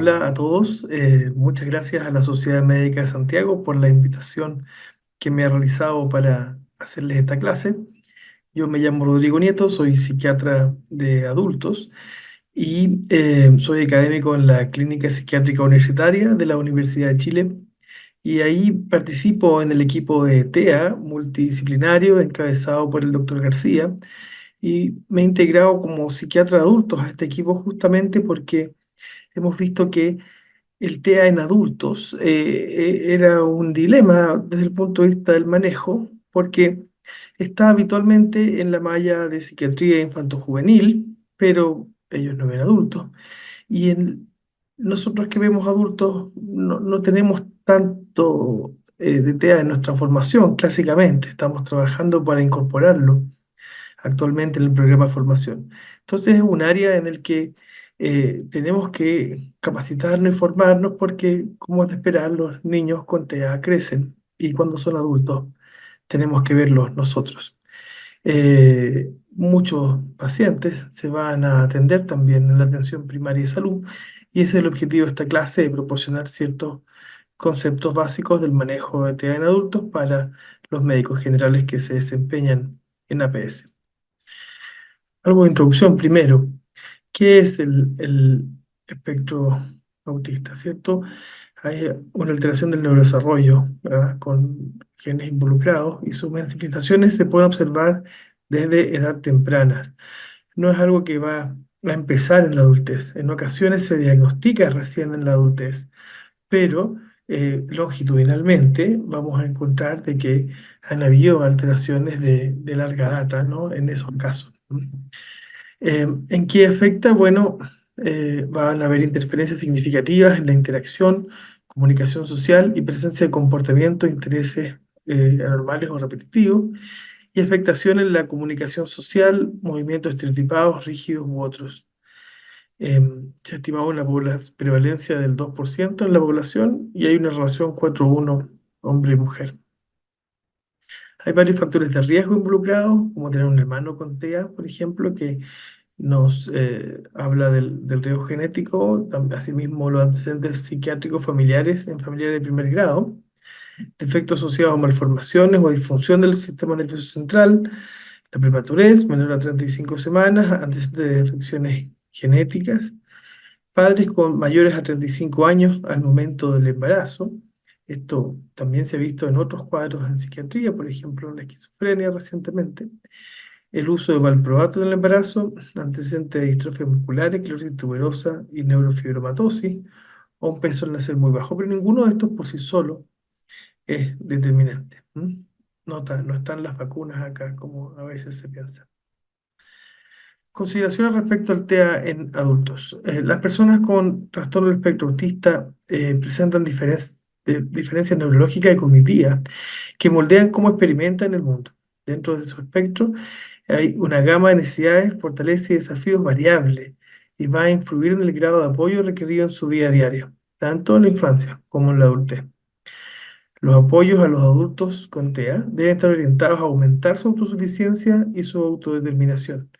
Hola a todos, muchas gracias a la Sociedad Médica de Santiago por la invitación que me ha realizado para hacerles esta clase. Yo me llamo Rodrigo Nieto, soy psiquiatra de adultos y soy académico en la Clínica Psiquiátrica Universitaria de la Universidad de Chile y ahí participo en el equipo de TEA multidisciplinario encabezado por el doctor García y me he integrado como psiquiatra de adultos a este equipo justamente porque hemos visto que el TEA en adultos era un dilema desde el punto de vista del manejo, porque está habitualmente en la malla de psiquiatría infanto-juvenil, pero ellos no ven adultos. Y nosotros que vemos adultos no tenemos tanto de TEA en nuestra formación, clásicamente. Estamos trabajando para incorporarlo actualmente en el programa de formación. Entonces es un área en el que tenemos que capacitarnos y formarnos porque, como es de esperar, los niños con TEA crecen y cuando son adultos tenemos que verlos nosotros. Muchos pacientes se van a atender también en la atención primaria de salud y ese es el objetivo de esta clase, de proporcionar ciertos conceptos básicos del manejo de TEA en adultos para los médicos generales que se desempeñan en APS. Algo de introducción primero. ¿Qué es el espectro autista, cierto? Hay una alteración del neurodesarrollo, ¿verdad? Con genes involucrados y sus manifestaciones se pueden observar desde edad temprana. No es algo que va a empezar en la adultez. En ocasiones se diagnostica recién en la adultez, pero longitudinalmente vamos a encontrar de que han habido alteraciones de larga data, ¿no? En esos casos. ¿En qué afecta? Bueno, van a haber interferencias significativas en la interacción, comunicación social y presencia de comportamientos, intereses anormales o repetitivos, y afectación en la comunicación social, movimientos estereotipados, rígidos u otros. Se ha estimado una prevalencia del 2% en la población y hay una relación 4:1 hombre y mujer. Hay varios factores de riesgo involucrados, como tener un hermano con TEA, por ejemplo, que nos habla del riesgo genético, asimismo los antecedentes psiquiátricos familiares en familiares de primer grado, defectos asociados a malformaciones o disfunción del sistema nervioso central, la prematurez, menor a 35 semanas, antecedentes de infecciones genéticas, padres con mayores a 35 años al momento del embarazo. Esto también se ha visto en otros cuadros en psiquiatría, por ejemplo, en la esquizofrenia recientemente. El uso de valproato en el embarazo, antecedentes de distrofia muscular, esclerosis tuberosa y neurofibromatosis, o un peso al nacer muy bajo, pero ninguno de estos por sí solo es determinante. No están las vacunas acá como a veces se piensa. Consideraciones respecto al TEA en adultos. Las personas con trastorno del espectro autista presentan diferencias neurológicas y cognitivas que moldean cómo experimentan el mundo. Dentro de su espectro hay una gama de necesidades, fortalezas y desafíos variables y va a influir en el grado de apoyo requerido en su vida diaria, tanto en la infancia como en la adultez. Los apoyos a los adultos con TEA deben estar orientados a aumentar su autosuficiencia y su autodeterminación.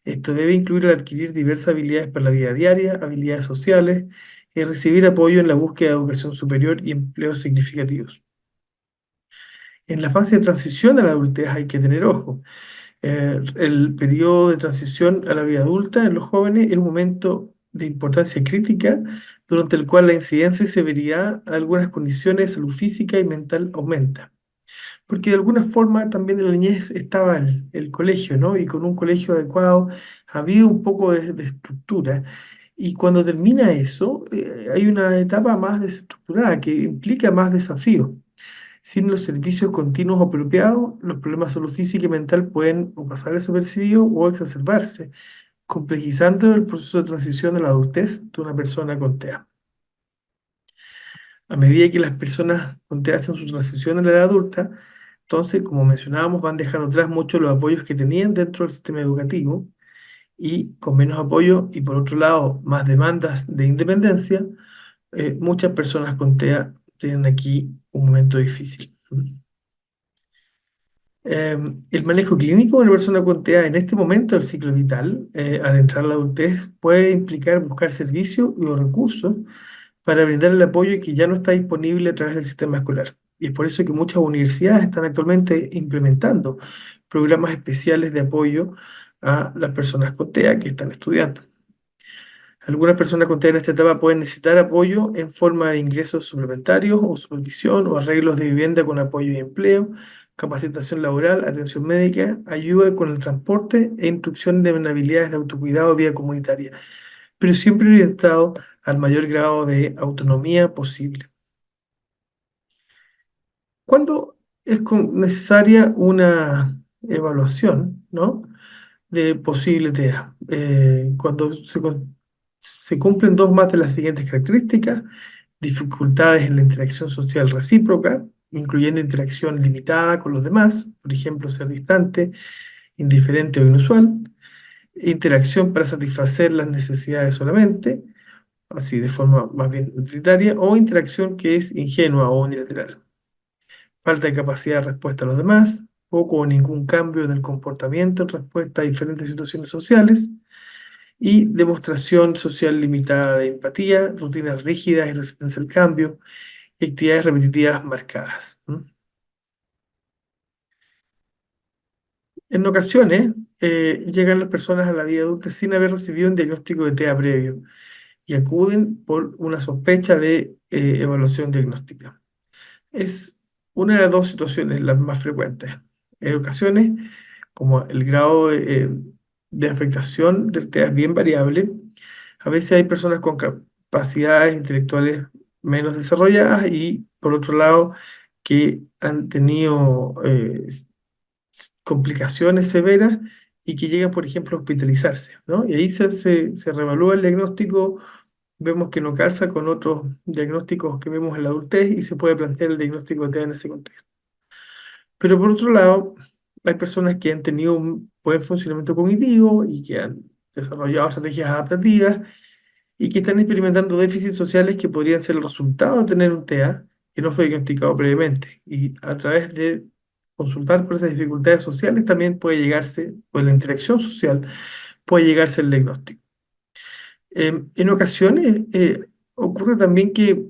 Esto debe incluir el adquirir diversas habilidades para la vida diaria, habilidades sociales y recibir apoyo en la búsqueda de educación superior y empleos significativos. En la fase de transición a la adultez hay que tener ojo. El periodo de transición a la vida adulta en los jóvenes es un momento de importancia crítica durante el cual la incidencia y severidad de algunas condiciones de salud física y mental aumenta. Porque de alguna forma también en la niñez estaba el colegio, ¿no? Y con un colegio adecuado había un poco de estructura. Y cuando termina eso, hay una etapa más desestructurada que implica más desafíos. Sin los servicios continuos apropiados, los problemas de salud física y mental pueden o pasar desapercibidos o exacerbarse, complejizando el proceso de transición a la adultez de una persona con TEA. A medida que las personas con TEA hacen su transición a la edad adulta, entonces, como mencionábamos, van dejando atrás muchos de los apoyos que tenían dentro del sistema educativo y con menos apoyo y por otro lado más demandas de independencia, muchas personas con TEA tienen aquí un momento difícil. El manejo clínico de una persona con TEA en este momento del ciclo vital, al entrar a la adultez, puede implicar buscar servicios y o recursos para brindar el apoyo que ya no está disponible a través del sistema escolar. Y es por eso que muchas universidades están actualmente implementando programas especiales de apoyo a las personas con TEA que están estudiando. Algunas personas con TEA en esta etapa pueden necesitar apoyo en forma de ingresos suplementarios o supervisión o arreglos de vivienda con apoyo y empleo, capacitación laboral, atención médica, ayuda con el transporte e instrucción de habilidades de autocuidado vía comunitaria, pero siempre orientado al mayor grado de autonomía posible. ¿Cuándo es necesaria una evaluación, ¿no?, de posible TEA? Cuando se cumplen dos más de las siguientes características: dificultades en la interacción social recíproca, incluyendo interacción limitada con los demás, por ejemplo, ser distante, indiferente o inusual; interacción para satisfacer las necesidades solamente, así de forma más bien utilitaria; o interacción que es ingenua o unilateral; falta de capacidad de respuesta a los demás, poco o ningún cambio en el comportamiento en respuesta a diferentes situaciones sociales; y demostración social limitada de empatía, rutinas rígidas y resistencia al cambio, y actividades repetitivas marcadas. En ocasiones, llegan las personas a la vida adulta sin haber recibido un diagnóstico de TEA previo y acuden por una sospecha de evaluación diagnóstica. Es una de dos situaciones las más frecuentes. En ocasiones, como el grado de afectación del TEA es bien variable, a veces hay personas con capacidades intelectuales menos desarrolladas y, por otro lado, que han tenido complicaciones severas y que llegan, por ejemplo, a hospitalizarse, ¿no? Y ahí se revalúa el diagnóstico, vemos que no calza con otros diagnósticos que vemos en la adultez y se puede plantear el diagnóstico de TEA en ese contexto. Pero por otro lado, hay personas que han tenido un buen funcionamiento cognitivo y que han desarrollado estrategias adaptativas y que están experimentando déficits sociales que podrían ser el resultado de tener un TEA que no fue diagnosticado previamente. Y a través de consultar por esas dificultades sociales también puede llegarse, o la interacción social, puede llegarse al diagnóstico. En ocasiones ocurre también que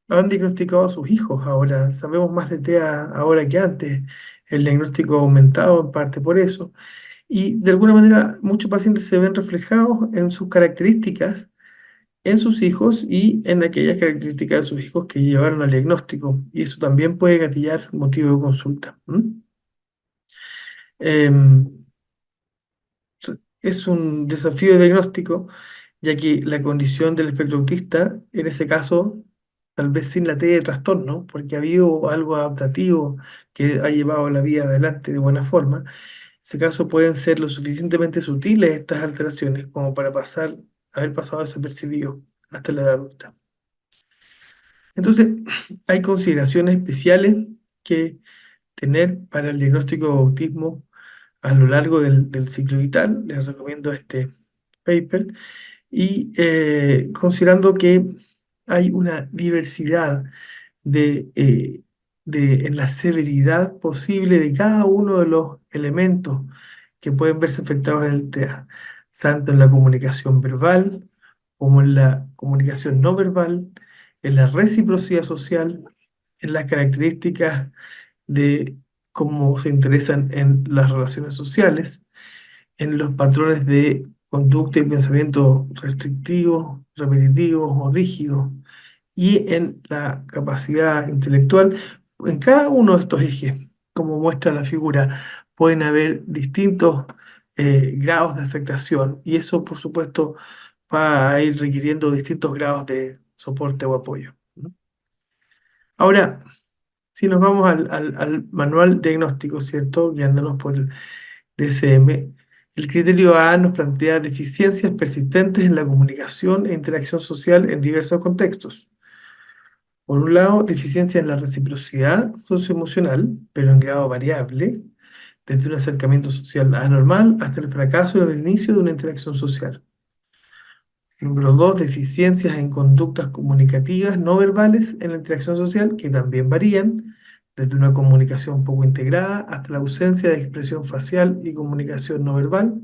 han diagnosticado a sus hijos ahora. Sabemos más de TEA ahora que antes. El diagnóstico ha aumentado en parte por eso. Y de alguna manera muchos pacientes se ven reflejados en sus características, en sus hijos y en aquellas características de sus hijos que llevaron al diagnóstico. Y eso también puede gatillar motivo de consulta. Em, es un desafío de diagnóstico, ya que la condición del espectro autista, en ese caso, tal vez sin la T de trastorno, porque ha habido algo adaptativo que ha llevado la vida adelante de buena forma. En ese caso pueden ser lo suficientemente sutiles estas alteraciones como para haber pasado desapercibido hasta la edad adulta. Entonces, hay consideraciones especiales que tener para el diagnóstico de autismo a lo largo del ciclo vital. Les recomiendo este paper. Y considerando que hay una diversidad de, eh, en la severidad posible de cada uno de los elementos que pueden verse afectados en el TEA, tanto en la comunicación verbal como en la comunicación no verbal, en la reciprocidad social, en las características de cómo se interesan en las relaciones sociales, en los patrones de conducta y pensamiento restrictivos, repetitivos o rígidos, y en la capacidad intelectual. En cada uno de estos ejes, como muestra la figura, pueden haber distintos grados de afectación y eso, por supuesto, va a ir requiriendo distintos grados de soporte o apoyo, ¿no? Ahora, si nos vamos al manual diagnóstico, ¿cierto? Guiándonos por el DSM, el criterio A nos plantea deficiencias persistentes en la comunicación e interacción social en diversos contextos. Por un lado, deficiencia en la reciprocidad socioemocional, pero en grado variable, desde un acercamiento social anormal hasta el fracaso en el inicio de una interacción social. Número dos, deficiencias en conductas comunicativas no verbales en la interacción social, que también varían desde una comunicación poco integrada hasta la ausencia de expresión facial y comunicación no verbal,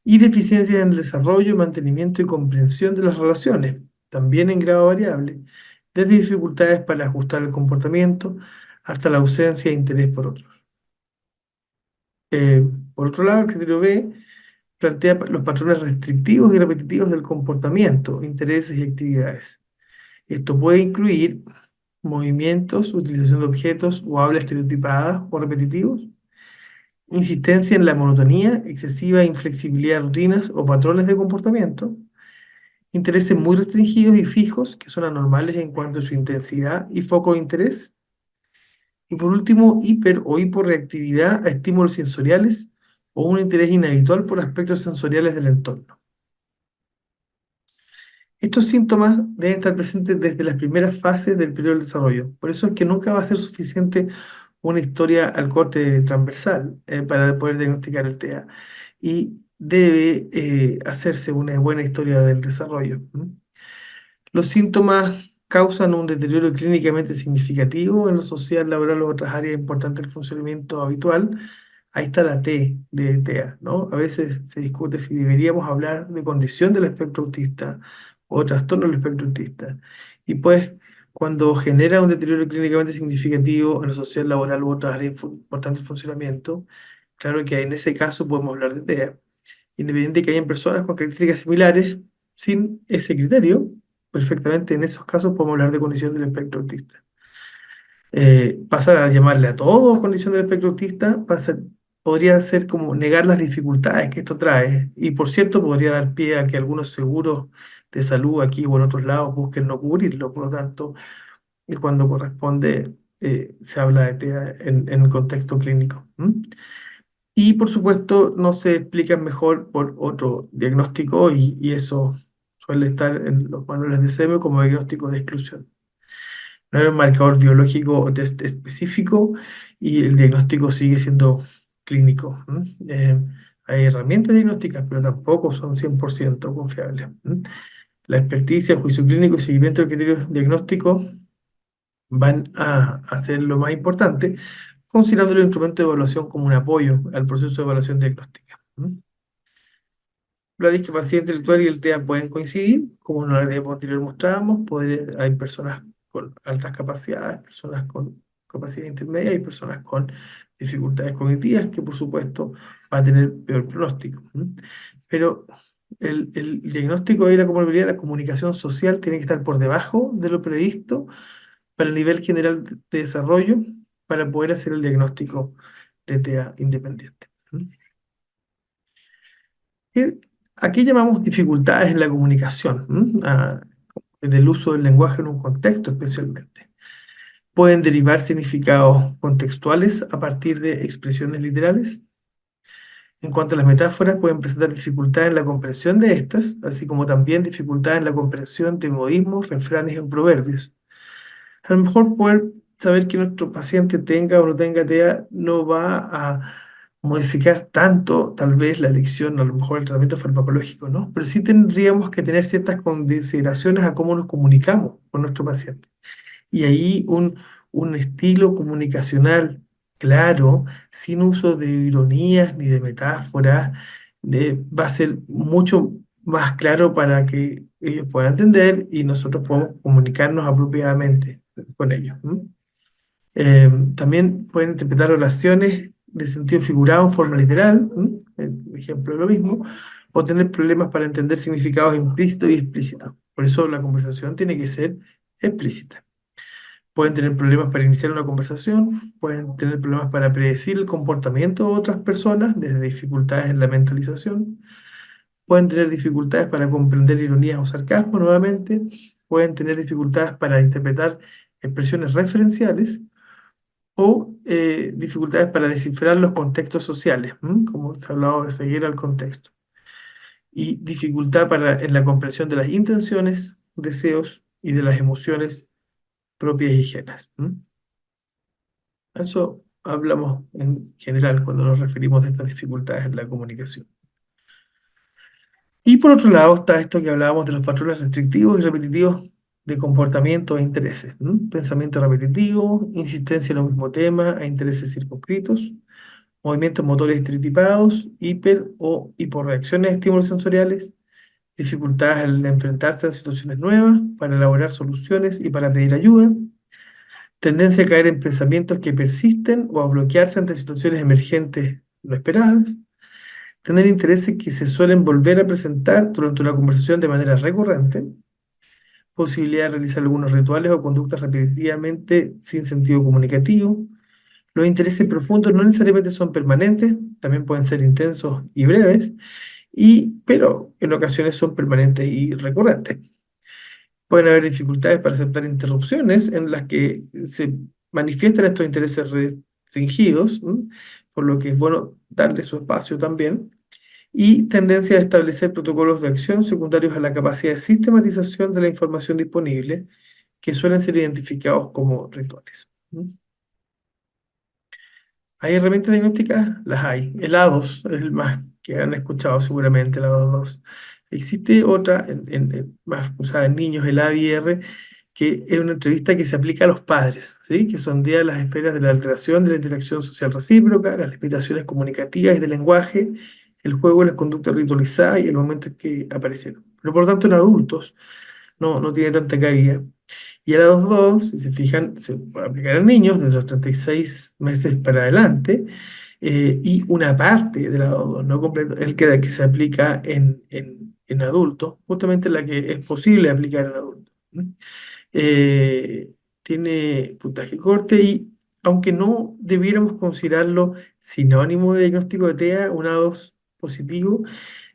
y deficiencias en el desarrollo, mantenimiento y comprensión de las relaciones, también en grado variable, desde dificultades para ajustar el comportamiento hasta la ausencia de interés por otros. Eh, por otro lado, el criterio B plantea los patrones restrictivos y repetitivos del comportamiento, intereses y actividades. Esto puede incluir movimientos, utilización de objetos o habla estereotipadas o repetitivos, insistencia en la monotonía, excesiva inflexibilidad de rutinas o patrones de comportamiento, intereses muy restringidos y fijos que son anormales en cuanto a su intensidad y foco de interés, y por último, hiper o hiporreactividad a estímulos sensoriales o un interés inhabitual por aspectos sensoriales del entorno. Estos síntomas deben estar presentes desde las primeras fases del periodo del desarrollo. Por eso es que nunca va a ser suficiente una historia al corte transversal para poder diagnosticar el TEA. Y debe hacerse una buena historia del desarrollo. Los síntomas causan un deterioro clínicamente significativo en lo social, laboral o otras áreas importantes del funcionamiento habitual. Ahí está la T de TEA, ¿no? A veces se discute si deberíamos hablar de condición del espectro autista o trastorno del espectro autista. Y pues, cuando genera un deterioro clínicamente significativo en lo social, laboral u otras áreas importantes del funcionamiento, claro que en ese caso podemos hablar de TEA. Independiente de que hayan personas con características similares, sin ese criterio, perfectamente en esos casos podemos hablar de condición del espectro autista. Pasar a llamarle a todo condición del espectro autista podría ser como negar las dificultades que esto trae. Y por cierto, podría dar pie a que algunos seguros de salud aquí o en otros lados busquen no cubrirlo. Por lo tanto, es cuando corresponde, se habla de TEA en contexto clínico. Y por supuesto, no se explican mejor por otro diagnóstico y eso suele estar en los manuales de SEME como diagnóstico de exclusión. No hay un marcador biológico o test específico y el diagnóstico sigue siendo clínico. Hay herramientas diagnósticas, pero tampoco son 100% confiables. La experticia, juicio clínico y seguimiento de criterios diagnósticos van a ser lo más importante, considerando el instrumento de evaluación como un apoyo al proceso de evaluación diagnóstica. La discapacidad intelectual y el TEA pueden coincidir, como en la diapositiva anterior mostrábamos, hay personas con altas capacidades, personas con capacidad intermedia y personas con dificultades cognitivas, que por supuesto va a tener peor pronóstico. Pero el diagnóstico de la comorbilidad, la comunicación social, tiene que estar por debajo de lo previsto para el nivel general de desarrollo para poder hacer el diagnóstico de TEA independiente. ¿Qué- ¿A qué llamamos dificultades en la comunicación? Del uso del lenguaje en un contexto especialmente. Pueden derivar significados contextuales a partir de expresiones literales. En cuanto a las metáforas, pueden presentar dificultades en la comprensión de estas, así como también dificultades en la comprensión de modismos, refranes o proverbios. A lo mejor poder saber que nuestro paciente tenga o no tenga TEA no va a modificar tanto, tal vez, la elección, a lo mejor el tratamiento farmacológico, ¿no? Pero sí tendríamos que tener ciertas consideraciones a cómo nos comunicamos con nuestro paciente. Y ahí un estilo comunicacional claro, sin uso de ironías ni de metáforas, va a ser mucho más claro para que ellos puedan entender y nosotros podamos comunicarnos apropiadamente con ellos. También pueden interpretar relaciones de sentido figurado en forma literal, ejemplo de lo mismo, o tener problemas para entender significados implícitos y explícitos. Por eso la conversación tiene que ser explícita. Pueden tener problemas para iniciar una conversación, pueden tener problemas para predecir el comportamiento de otras personas, desde dificultades en la mentalización, pueden tener dificultades para comprender ironías o sarcasmo nuevamente, pueden tener dificultades para interpretar expresiones referenciales o dificultades para descifrar los contextos sociales, como se ha hablado de seguir al contexto, y dificultad en la comprensión de las intenciones, deseos y de las emociones propias y ajenas. Eso hablamos en general cuando nos referimos a estas dificultades en la comunicación. Y por otro lado está esto que hablábamos de los patrones restrictivos y repetitivos de comportamientos e intereses. Pensamiento repetitivo, insistencia en los mismos temas e intereses circunscritos, movimientos motores estereotipados, hiper o hiporreacciones a estímulos sensoriales, dificultades al enfrentarse a situaciones nuevas, para elaborar soluciones y para pedir ayuda, tendencia a caer en pensamientos que persisten o a bloquearse ante situaciones emergentes no esperadas, tener intereses que se suelen volver a presentar durante una conversación de manera recurrente, posibilidad de realizar algunos rituales o conductas repetitivamente sin sentido comunicativo. Los intereses profundos no necesariamente son permanentes, también pueden ser intensos y breves, pero en ocasiones son permanentes y recurrentes. Pueden haber dificultades para aceptar interrupciones en las que se manifiestan estos intereses restringidos, por lo que es bueno darle su espacio también, y tendencia a establecer protocolos de acción secundarios a la capacidad de sistematización de la información disponible, que suelen ser identificados como rituales. ¿Hay herramientas diagnósticas? Las hay. El A2 es el más que han escuchado seguramente, el A2. Existe otra más usada en niños, el ADR, que es una entrevista que se aplica a los padres, ¿sí? Que sondea las esferas de la alteración de la interacción social recíproca, las limitaciones comunicativas y de lenguaje, el juego, las conductas ritualizadas y el momento en que aparecieron. Pero por lo tanto en adultos no tiene tanta cabida. Y el A2.2, si se fijan, se puede aplicar en niños desde los 36 meses para adelante, y una parte del A2.2, no completo, el que se aplica en adultos, justamente la que es posible aplicar en adultos. ¿No? eh, Tiene puntaje corte y aunque no debiéramos considerarlo sinónimo de diagnóstico de TEA, un A2 positivo,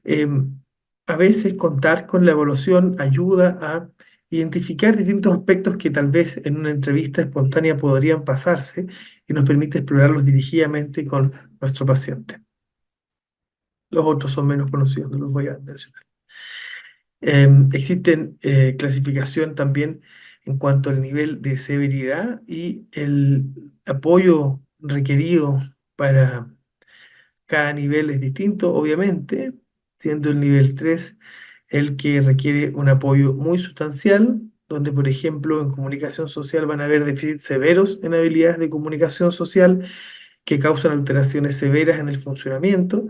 em, a veces contar con la evaluación ayuda a identificar distintos aspectos que tal vez en una entrevista espontánea podrían pasarse y nos permite explorarlos dirigidamente con nuestro paciente. Los otros son menos conocidos, no los voy a mencionar. Existen clasificación también en cuanto al nivel de severidad y el apoyo requerido para cada nivel es distinto, obviamente, siendo el nivel 3 el que requiere un apoyo muy sustancial, donde, por ejemplo, en comunicación social van a haber déficits severos en habilidades de comunicación social que causan alteraciones severas en el funcionamiento,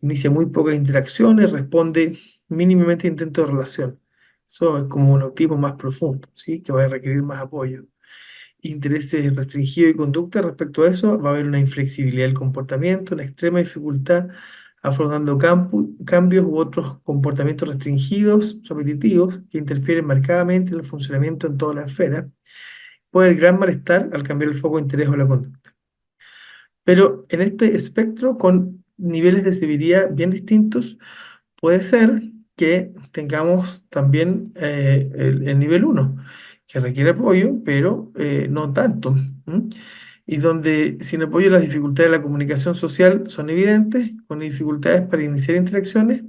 inicia muy pocas interacciones, responde mínimamente a intentos de relación. Eso es como un autismo más profundo, ¿sí? Que va a requerir más apoyo. Intereses restringidos y conducta respecto a eso, va a haber una inflexibilidad del comportamiento, una extrema dificultad afrontando cambios u otros comportamientos restringidos, repetitivos, que interfieren marcadamente en el funcionamiento en toda la esfera. Puede haber gran malestar al cambiar el foco de interés o la conducta. Pero en este espectro, con niveles de severidad bien distintos, puede ser que tengamos también el nivel uno que requiere apoyo, pero no tanto. ¿M? Y donde sin apoyo las dificultades de la comunicación social son evidentes, con dificultades para iniciar interacciones,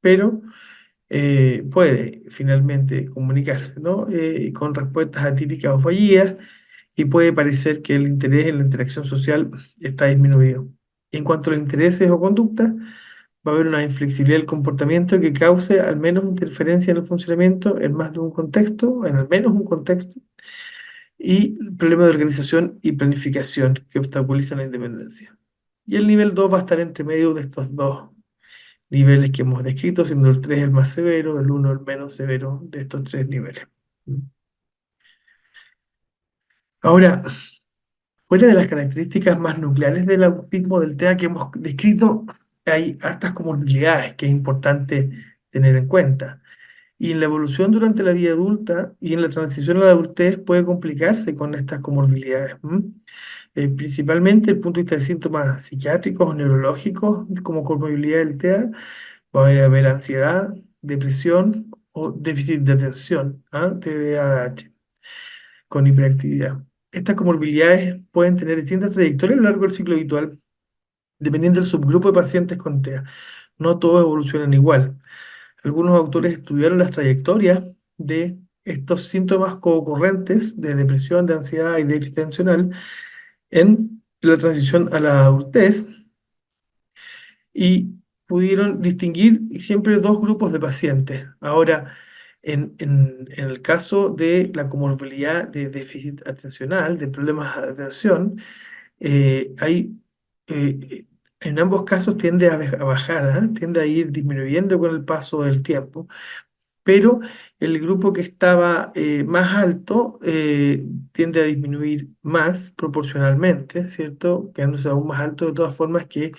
pero puede finalmente comunicarse, ¿no? Con respuestas atípicas o fallidas, y puede parecer que el interés en la interacción social está disminuido. En cuanto a los intereses o conductas, va a haber una inflexibilidad del comportamiento que cause al menos interferencia en el funcionamiento en más de un contexto, en al menos un contexto, y problemas de organización y planificación que obstaculizan la independencia. Y el nivel 2 va a estar entre medio de estos dos niveles que hemos descrito, siendo el 3 el más severo, el uno el menos severo de estos tres niveles. Ahora, fuera de las características más nucleares del autismo del TEA que hemos descrito, hay hartas comorbilidades que es importante tener en cuenta. Y en la evolución durante la vida adulta y en la transición a la adultez puede complicarse con estas comorbilidades. Principalmente desde el punto de vista de síntomas psiquiátricos o neurológicos, como comorbilidad del TEA, va a haber ansiedad, depresión o déficit de atención, TDAH, con hiperactividad. Estas comorbilidades pueden tener distintas trayectorias a lo largo del ciclo habitual, dependiendo del subgrupo de pacientes con TEA. No todos evolucionan igual. Algunos autores estudiaron las trayectorias de estos síntomas coocurrentes de depresión, de ansiedad y déficit atencional en la transición a la adultez y pudieron distinguir siempre dos grupos de pacientes. Ahora, En el caso de la comorbilidad de déficit atencional, de problemas de atención, hay, eh, en ambos casos tiende a bajar, ¿ah? Tiende a ir disminuyendo con el paso del tiempo, pero el grupo que estaba más alto tiende a disminuir más proporcionalmente, ¿cierto? Quedándose aún más alto de todas formas que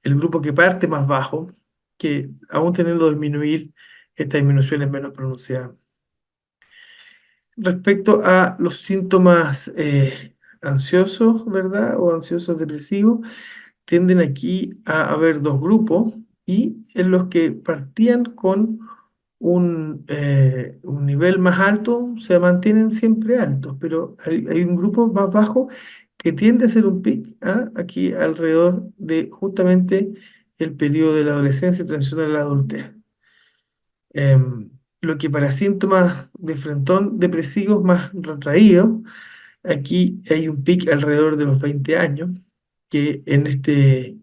el grupo que parte más bajo, que aún teniendo a disminuir, esta disminución es menos pronunciada. Respecto a los síntomas ansiosos, ¿verdad? O ansiosos depresivos, tienden aquí a haber dos grupos y en los que partían con un nivel más alto se mantienen siempre altos, pero hay un grupo más bajo que tiende a ser un pic, ¿ah? Aquí alrededor de justamente el periodo de la adolescencia y transición a la adultez. Lo que para síntomas de frentón depresivos más retraídos, aquí hay un pic alrededor de los 20 años, que en este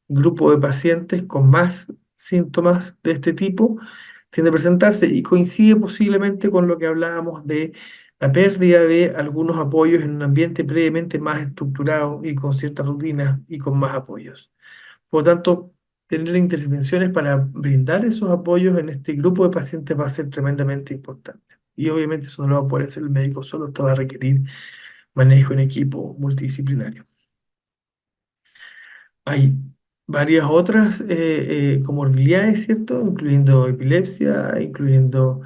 grupo de pacientes con más síntomas de este tipo tiende a presentarse y coincide posiblemente con lo que hablábamos de la pérdida de algunos apoyos en un ambiente previamente más estructurado y con ciertas rutinas y con más apoyos. Por lo tanto, tener intervenciones para brindar esos apoyos en este grupo de pacientes va a ser tremendamente importante. Y obviamente eso no lo va a poder hacer el médico solo, esto va a requerir manejo en equipo multidisciplinario. Hay varias otras comorbilidades, ¿cierto? Incluyendo epilepsia, incluyendo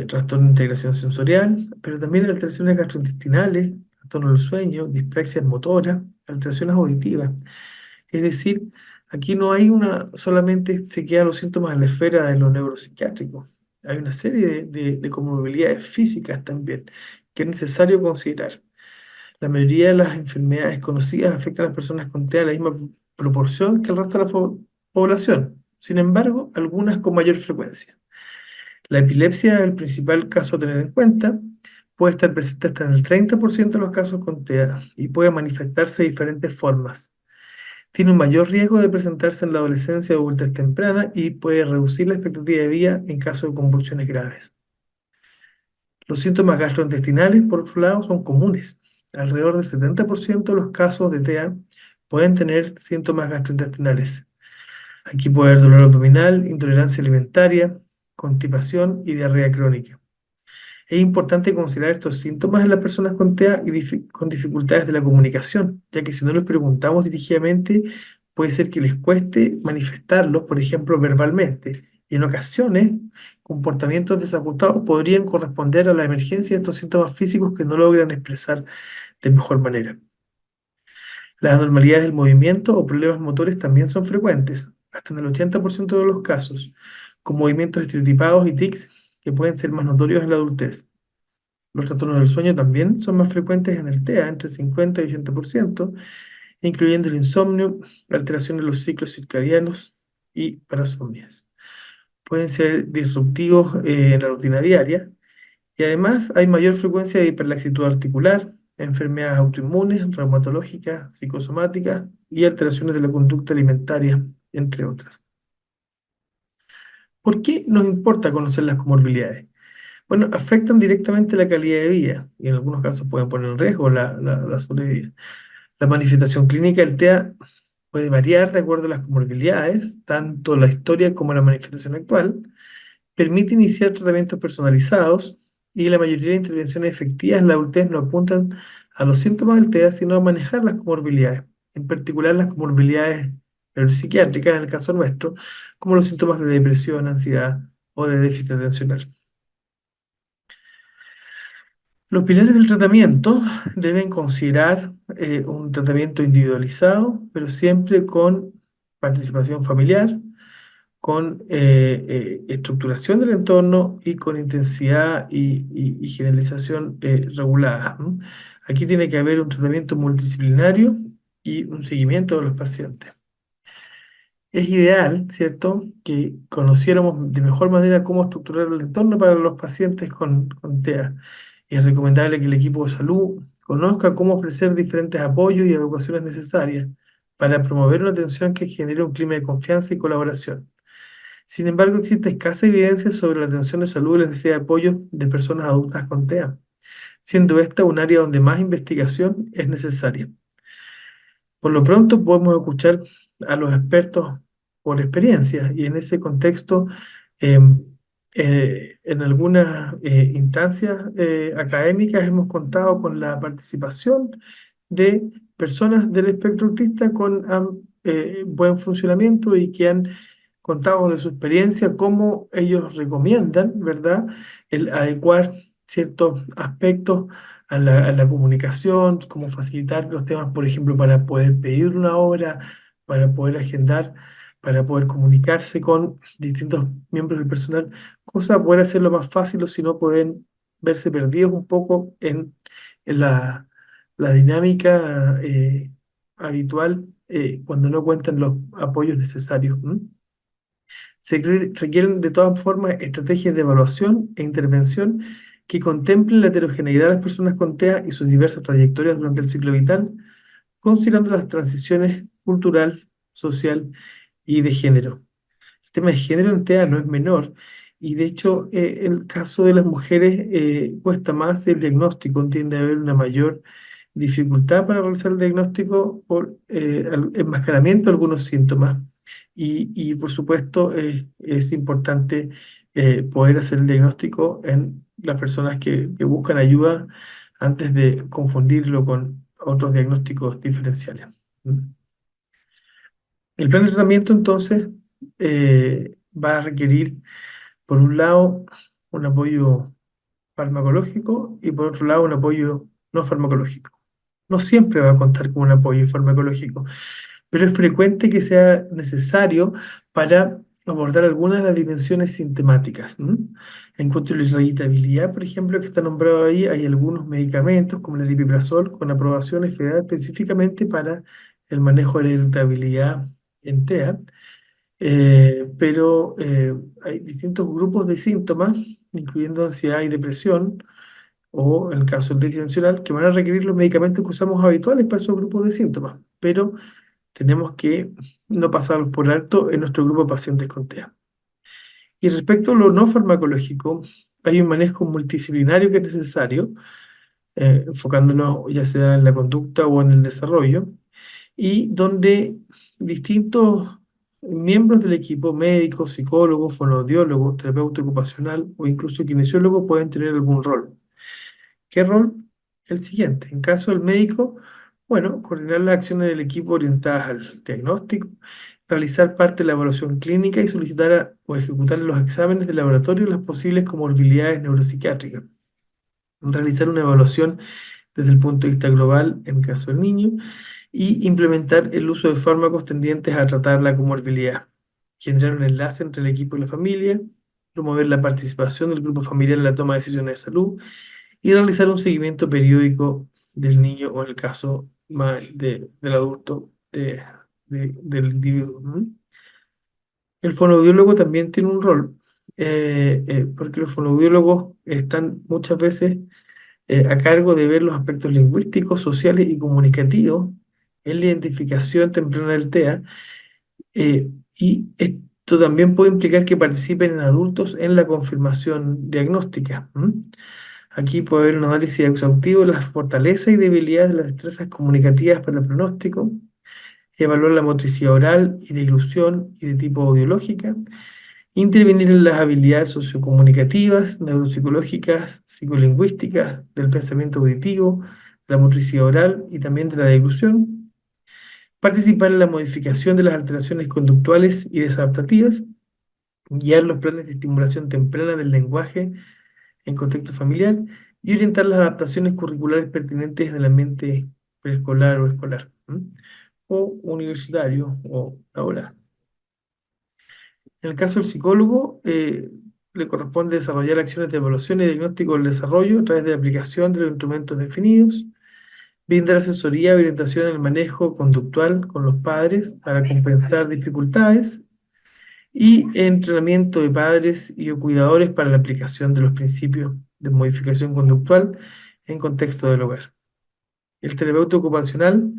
trastorno de integración sensorial, pero también alteraciones gastrointestinales, trastorno del sueño, dispraxias motoras, alteraciones auditivas. Es decir, aquí no hay una, solamente se quedan los síntomas en la esfera de lo neuropsiquiátrico. Hay una serie de comorbilidades físicas también que es necesario considerar. La mayoría de las enfermedades conocidas afectan a las personas con TEA en la misma proporción que el resto de la población. Sin embargo, algunas con mayor frecuencia. La epilepsia es el principal caso a tener en cuenta. Puede estar presente hasta en el 30% de los casos con TEA y puede manifestarse de diferentes formas. Tiene un mayor riesgo de presentarse en la adolescencia o adultez temprana y puede reducir la expectativa de vida en caso de convulsiones graves. Los síntomas gastrointestinales, por otro lado, son comunes. Alrededor del 70% de los casos de TEA pueden tener síntomas gastrointestinales. Aquí puede haber dolor abdominal, intolerancia alimentaria, constipación y diarrea crónica. Es importante considerar estos síntomas en las personas con TEA y con dificultades de la comunicación, ya que si no los preguntamos dirigidamente, puede ser que les cueste manifestarlos, por ejemplo, verbalmente. Y en ocasiones, comportamientos desajustados podrían corresponder a la emergencia de estos síntomas físicos que no logran expresar de mejor manera. Las anormalidades del movimiento o problemas motores también son frecuentes, hasta en el 80% de los casos, con movimientos estereotipados y tics que pueden ser más notorios en la adultez. Los trastornos del sueño también son más frecuentes en el TEA, entre 50 y 80%, incluyendo el insomnio, alteración de los ciclos circadianos y parasomnias. Pueden ser disruptivos en la rutina diaria y además hay mayor frecuencia de hiperlaxitud articular, enfermedades autoinmunes, reumatológicas, psicosomáticas y alteraciones de la conducta alimentaria, entre otras. ¿Por qué nos importa conocer las comorbilidades? Bueno, afectan directamente la calidad de vida y en algunos casos pueden poner en riesgo la sobrevida. La manifestación clínica del TEA puede variar de acuerdo a las comorbilidades, tanto la historia como la manifestación actual. Permite iniciar tratamientos personalizados y la mayoría de intervenciones efectivas en la adultez no apuntan a los síntomas del TEA, sino a manejar las comorbilidades, en particular las comorbilidades neuropsiquiátricas, en el caso nuestro, como los síntomas de depresión, ansiedad o de déficit atencional. Los pilares del tratamiento deben considerar un tratamiento individualizado, pero siempre con participación familiar, con estructuración del entorno y con intensidad y generalización regulada. ¿No? Aquí tiene que haber un tratamiento multidisciplinario y un seguimiento de los pacientes. Es ideal, ¿cierto?, que conociéramos de mejor manera cómo estructurar el entorno para los pacientes con TEA. Es recomendable que el equipo de salud conozca cómo ofrecer diferentes apoyos y educaciones necesarias para promover una atención que genere un clima de confianza y colaboración. Sin embargo, existe escasa evidencia sobre la atención de salud y la necesidad de apoyo de personas adultas con TEA, siendo esta un área donde más investigación es necesaria. Por lo pronto podemos escuchar a los expertos por experiencia y en ese contexto, em, en algunas instancias académicas hemos contado con la participación de personas del espectro autista con buen funcionamiento y que han contado de su experiencia, cómo ellos recomiendan, ¿verdad?, el adecuar ciertos aspectos a la comunicación, cómo facilitar los temas, por ejemplo, para poder pedir una hora, para poder agendar, para poder comunicarse con distintos miembros del personal, cosa de poder hacerlo más fácil o si no pueden verse perdidos un poco en la dinámica habitual cuando no cuentan los apoyos necesarios. ¿M? Requieren de todas formas estrategias de evaluación e intervención que contemplen la heterogeneidad de las personas con TEA y sus diversas trayectorias durante el ciclo vital, considerando las transiciones cultural, social y de género. El tema de género en TEA no es menor y de hecho el caso de las mujeres cuesta más el diagnóstico, tiende a haber una mayor dificultad para realizar el diagnóstico por enmascaramiento de algunos síntomas. Y por supuesto es importante poder hacer el diagnóstico en las personas que buscan ayuda antes de confundirlo con otros diagnósticos diferenciales. ¿Mm? El plan de tratamiento entonces va a requerir, por un lado, un apoyo farmacológico y por otro lado un apoyo no farmacológico. No siempre va a contar con un apoyo farmacológico, pero es frecuente que sea necesario para abordar algunas de las dimensiones sintomáticas. ¿M? En cuanto a la irritabilidad, por ejemplo, que está nombrado ahí, hay algunos medicamentos como el aripiprazol con aprobación FDA específicamente para el manejo de la irritabilidad en TEA, pero hay distintos grupos de síntomas, incluyendo ansiedad y depresión, o en el caso del déficit atencional, que van a requerir los medicamentos que usamos habituales para esos grupos de síntomas, pero tenemos que no pasarlos por alto en nuestro grupo de pacientes con TEA. Y respecto a lo no farmacológico, hay un manejo multidisciplinario que es necesario, enfocándonos ya sea en la conducta o en el desarrollo, y donde distintos miembros del equipo, médicos, psicólogos, fonoaudiólogos, terapeuta ocupacional o incluso kinesiólogos pueden tener algún rol. ¿Qué rol? El siguiente. En caso del médico, bueno, coordinar las acciones del equipo orientadas al diagnóstico, realizar parte de la evaluación clínica y solicitar o ejecutar en los exámenes de laboratorio las posibles comorbilidades neuropsiquiátricas. Realizar una evaluación desde el punto de vista global en caso del niño y implementar el uso de fármacos tendientes a tratar la comorbilidad. Generar un enlace entre el equipo y la familia, promover la participación del grupo familiar en la toma de decisiones de salud y realizar un seguimiento periódico del niño o en el caso del adulto del individuo. ¿No? El fonoaudiólogo también tiene un rol, porque los fonoaudiólogos están muchas veces a cargo de ver los aspectos lingüísticos, sociales y comunicativos en la identificación temprana del TEA, y esto también puede implicar que participen en adultos en la confirmación diagnóstica. ¿M? Aquí puede haber un análisis exhaustivo de las fortalezas y debilidades de las destrezas comunicativas para el pronóstico, evaluar la motricidad oral y de ilusión y de tipo audiológica, intervenir en las habilidades sociocomunicativas, neuropsicológicas, psicolingüísticas, del pensamiento auditivo, de la motricidad oral y también de la deglución, participar en la modificación de las alteraciones conductuales y desadaptativas, guiar los planes de estimulación temprana del lenguaje en contexto familiar y orientar las adaptaciones curriculares pertinentes en el ambiente preescolar o escolar, ¿m? O universitario o laboral. En el caso del psicólogo, le corresponde desarrollar acciones de evaluación y diagnóstico del desarrollo a través de la aplicación de los instrumentos definidos, brindar asesoría y orientación en el manejo conductual con los padres para compensar dificultades y entrenamiento de padres y o cuidadores para la aplicación de los principios de modificación conductual en contexto del hogar. El terapeuta ocupacional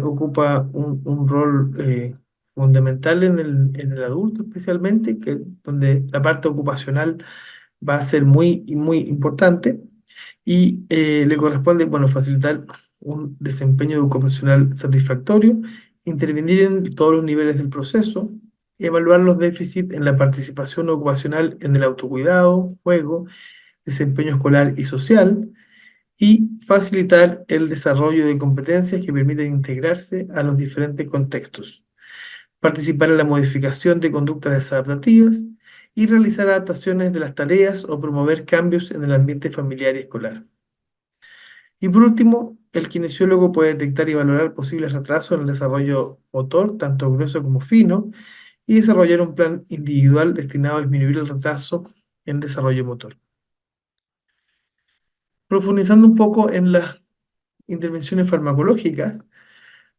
ocupa un rol fundamental en el adulto especialmente, donde la parte ocupacional va a ser muy importante y le corresponde, bueno, facilitar un desempeño ocupacional satisfactorio, intervenir en todos los niveles del proceso, evaluar los déficits en la participación ocupacional en el autocuidado, juego, desempeño escolar y social, y facilitar el desarrollo de competencias que permiten integrarse a los diferentes contextos, participar en la modificación de conductas desadaptativas y realizar adaptaciones de las tareas o promover cambios en el ambiente familiar y escolar. Y por último, el kinesiólogo puede detectar y valorar posibles retrasos en el desarrollo motor, tanto grueso como fino, y desarrollar un plan individual destinado a disminuir el retraso en desarrollo motor. Profundizando un poco en las intervenciones farmacológicas,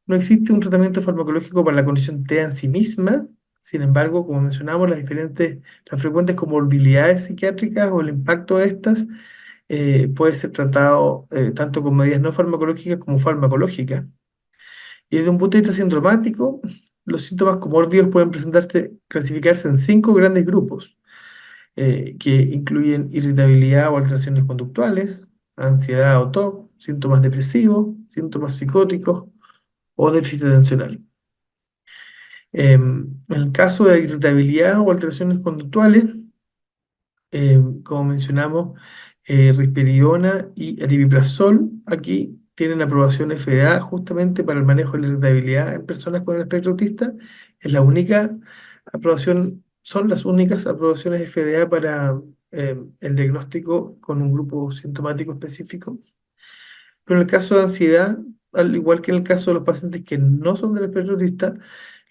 no existe un tratamiento farmacológico para la condición TEA en sí misma. Sin embargo, como mencionamos, las frecuentes comorbilidades psiquiátricas o el impacto de estas puede ser tratado tanto con medidas no farmacológicas como farmacológicas. Y desde un punto de vista sintomático, los síntomas comórbidos pueden clasificarse en 5 grandes grupos, que incluyen irritabilidad o alteraciones conductuales, ansiedad o TOC, síntomas depresivos, síntomas psicóticos o déficit atencional. En el caso de irritabilidad o alteraciones conductuales, como mencionamos, risperidona y aripiprazol aquí tienen aprobación FDA justamente para el manejo de la irritabilidad en personas con el espectro autista. Es la única son las únicas aprobaciones FDA para el diagnóstico con un grupo sintomático específico. Pero en el caso de ansiedad, al igual que en el caso de los pacientes que no son del espectro autista,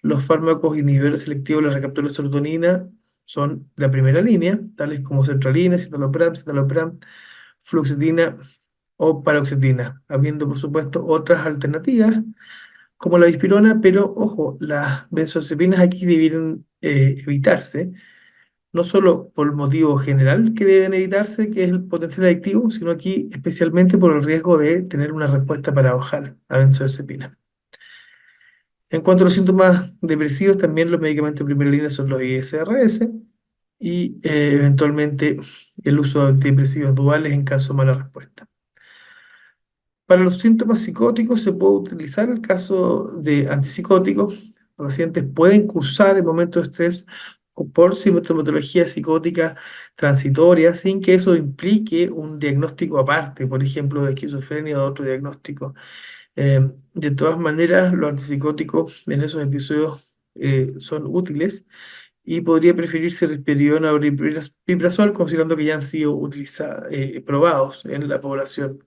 los fármacos inhibidores selectivos de la recaptura de serotonina son la primera línea, tales como sertralina, citalopram, fluoxetina o paroxetina, habiendo por supuesto otras alternativas como la bispirona, pero ojo, las benzodiazepinas aquí debieron evitarse, no solo por el motivo general que deben evitarse, que es el potencial adictivo, sino aquí especialmente por el riesgo de tener una respuesta paradojal a benzodiazepina. En cuanto a los síntomas depresivos, también los medicamentos de primera línea son los ISRS y eventualmente el uso de antidepresivos duales en caso de mala respuesta. Para los síntomas psicóticos se puede utilizar el caso de antipsicóticos. Los pacientes pueden cursar en momentos de estrés por sintomatología psicótica transitoria sin que eso implique un diagnóstico aparte, por ejemplo, de esquizofrenia o otro diagnóstico. De todas maneras, los antipsicóticos en esos episodios son útiles y podría preferirse risperidona o riprazol, considerando que ya han sido probados en la población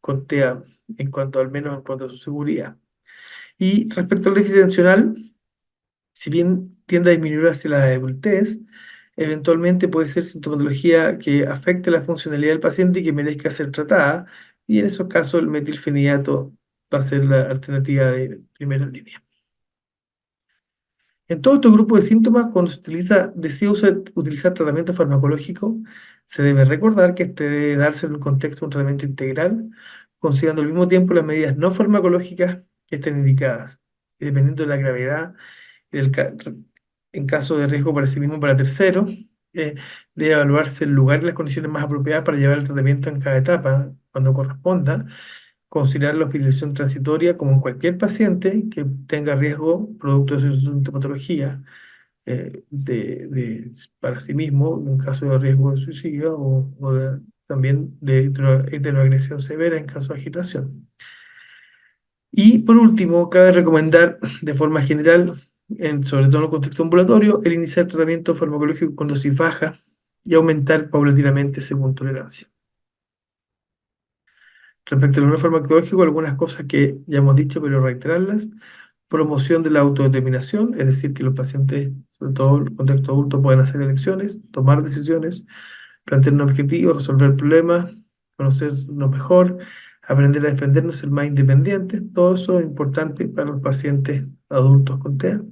con TEA en cuanto al menos en cuanto a su seguridad. Y respecto al déficit atencional, si bien tiende a disminuir hacia la adultez, eventualmente puede ser sintomatología que afecte la funcionalidad del paciente y que merezca ser tratada, y en esos casos el metilfenidato va a ser la alternativa de primera línea. En todos estos grupos de síntomas, cuando desea utilizar tratamiento farmacológico, se debe recordar que este debe darse en un contexto de un tratamiento integral, considerando al mismo tiempo las medidas no farmacológicas que estén indicadas, y dependiendo de la gravedad y en caso de riesgo para sí mismo o para terceros, eh, debe evaluarse el lugar y las condiciones más apropiadas para llevar el tratamiento en cada etapa, cuando corresponda, considerar la hospitalización transitoria como en cualquier paciente que tenga riesgo producto de su sintomatología para sí mismo, en caso de riesgo de suicidio también de heteroagresión severa en caso de agitación. Y por último, cabe recomendar de forma general, sobre todo en el contexto ambulatorio, el iniciar tratamiento farmacológico con dosis baja y aumentar paulatinamente según tolerancia. Respecto al no farmacológico, algunas cosas que ya hemos dicho, pero reiterarlas. Promoción de la autodeterminación, es decir, que los pacientes, sobre todo en el contexto adulto, puedan hacer elecciones, tomar decisiones, plantear un objetivo, resolver problemas, conocernos mejor, aprender a defendernos, ser más independientes. Todo eso es importante para los pacientes adultos con TEA.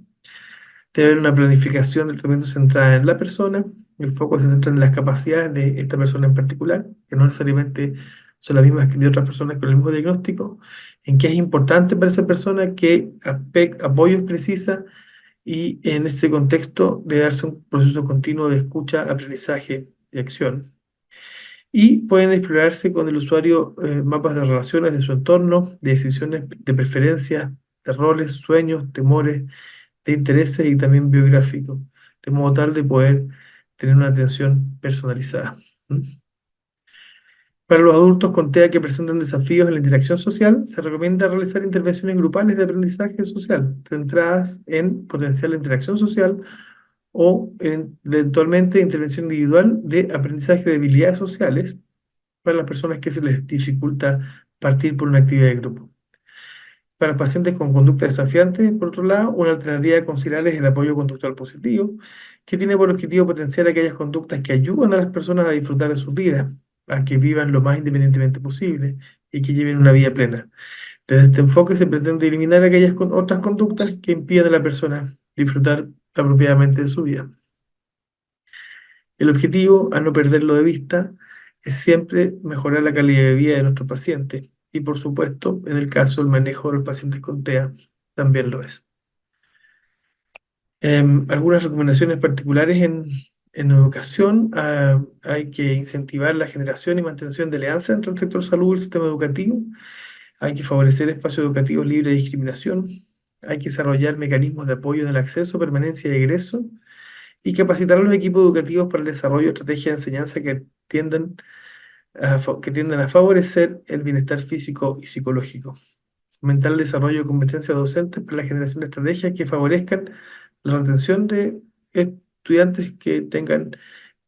Debe haber una planificación del tratamiento centrada en la persona. El foco se centra en las capacidades de esta persona en particular, que no necesariamente son las mismas que de otras personas con el mismo diagnóstico, en qué es importante para esa persona, qué apoyos precisa y en ese contexto debe darse un proceso continuo de escucha, aprendizaje y acción. Y pueden explorarse con el usuario mapas de relaciones de su entorno, de decisiones, de preferencias, de roles, sueños, temores, de intereses y también biográficos, de modo tal de poder tener una atención personalizada. ¿Mm? Para los adultos con TEA que presentan desafíos en la interacción social, se recomienda realizar intervenciones grupales de aprendizaje social, centradas en potenciar la interacción social o eventualmente intervención individual de aprendizaje de habilidades sociales para las personas que se les dificulta partir por una actividad de grupo. Para pacientes con conducta desafiante, por otro lado, una alternativa a considerar es el apoyo conductual positivo, que tiene por objetivo potenciar aquellas conductas que ayudan a las personas a disfrutar de sus vidas, a que vivan lo más independientemente posible y que lleven una vida plena. Desde este enfoque se pretende eliminar aquellas otras conductas que impiden a la persona disfrutar apropiadamente de su vida. El objetivo, a no perderlo de vista, es siempre mejorar la calidad de vida de nuestros pacientes y, por supuesto, en el caso del manejo de los pacientes con TEA, también lo es. Algunas recomendaciones particulares en educación. Hay que incentivar la generación y mantención de alianza entre el sector salud y el sistema educativo. Hay que favorecer espacios educativos libres de discriminación. Hay que desarrollar mecanismos de apoyo en el acceso, permanencia y egreso y capacitar a los equipos educativos para el desarrollo de estrategias de enseñanza que tiendan a favorecer el bienestar físico y psicológico. Fomentar el desarrollo de competencias docentes para la generación de estrategias que favorezcan la retención de estudiantes que tengan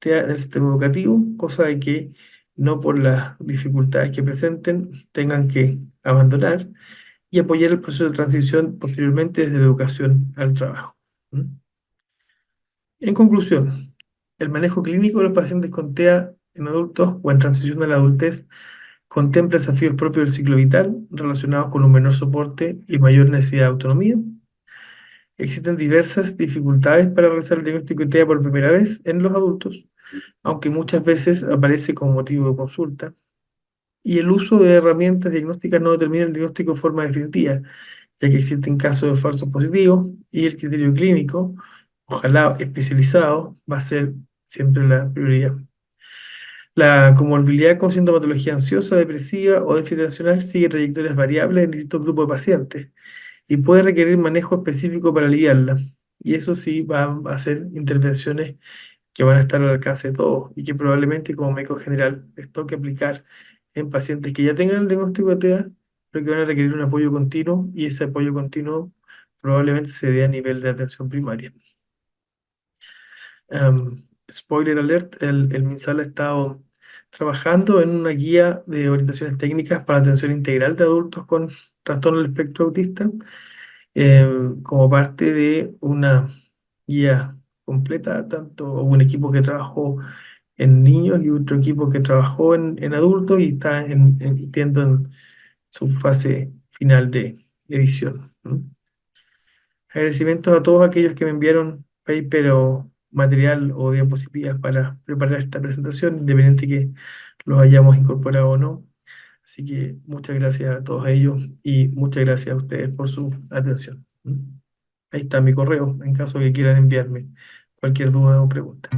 TEA en el sistema educativo, cosa de que no por las dificultades que presenten tengan que abandonar y apoyar el proceso de transición posteriormente desde la educación al trabajo. ¿Mm? En conclusión, el manejo clínico de los pacientes con TEA en adultos o en transición a la adultez contempla desafíos propios del ciclo vital relacionados con un menor soporte y mayor necesidad de autonomía. Existen diversas dificultades para realizar el diagnóstico de TEA por primera vez en los adultos, aunque muchas veces aparece como motivo de consulta. Y el uso de herramientas diagnósticas no determina el diagnóstico de forma definitiva, ya que existen casos de falsos positivos y el criterio clínico, ojalá especializado, va a ser siempre la prioridad. La comorbilidad con sintomatología ansiosa, depresiva o déficit atencional sigue trayectorias variables en distintos grupos de pacientes y puede requerir manejo específico para aliviarla. Y eso sí va a ser intervenciones que van a estar al alcance de todos y que probablemente como médico general les toque aplicar en pacientes que ya tengan el diagnóstico de TEA, pero que van a requerir un apoyo continuo y ese apoyo continuo probablemente se dé a nivel de atención primaria. Spoiler alert, el MinSal ha estado trabajando en una guía de orientaciones técnicas para atención integral de adultos con trastorno del espectro autista, como parte de una guía completa, tanto un equipo que trabajó en niños y otro equipo que trabajó en adultos y está entiendo, en su fase final de edición. ¿No? Agradecimientos a todos aquellos que me enviaron paper o material o diapositivas para preparar esta presentación, independiente que los hayamos incorporado o no. Así que muchas gracias a todos ellos y muchas gracias a ustedes por su atención. Ahí está mi correo en caso que quieran enviarme cualquier duda o pregunta.